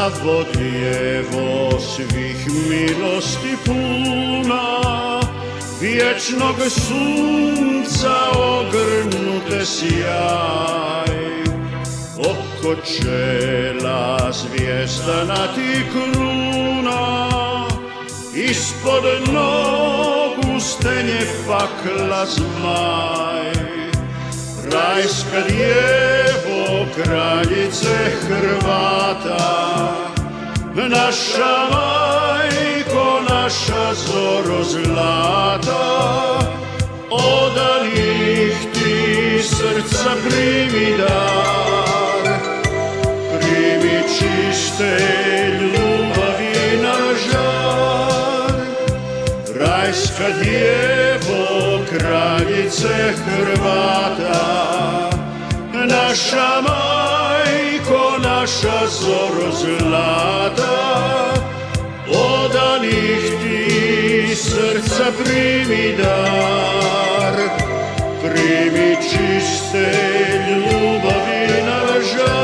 Zdravo djevo, svih milosti puna, vječnog sunca ogrnute sjaj. Oko čela zvijezdana ti kruna, ispod nogu stenje pakla zmaj. Rajska djevo, kraljice Hrvata, naša majko, naša zoro zlata, odanih ti srca primi dar, primi čiste ljubavi na žar. Rajska djevo, kraljice Hrvata, naša majko, naša zoro zlata, odanih ti srca primi dar, primi čiste ljubavi na žar.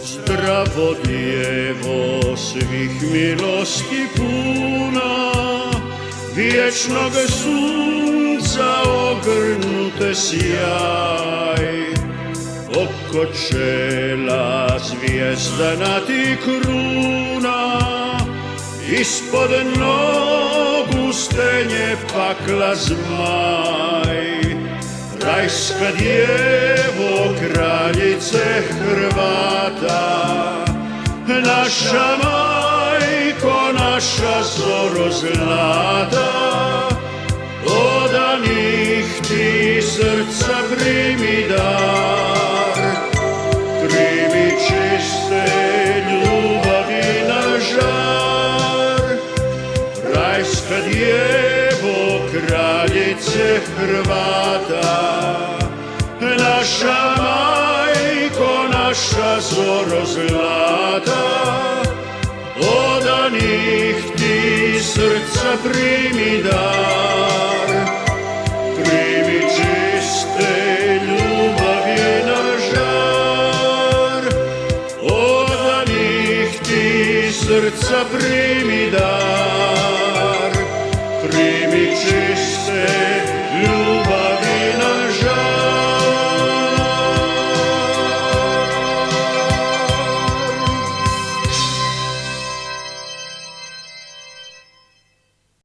Zdravo djevo, svih milosti puna, vječnog sunca ogrnute sjaj. Oko čela zvijezdana ti kruna, ispod nogu stenje pakla zmaj. Rajska djevo, kraljice Hrvata, naša majko, naša zoro zlata, odanih ti srca primi dar, primi čiste ljubavi na žar. Rajska djevo, kraljice Hrvata, naša majko, naša zoro zlata, odanih ti srca primi dar, primi čiste ljubavi na žar. Odanih ti srca primi dar, primi čiste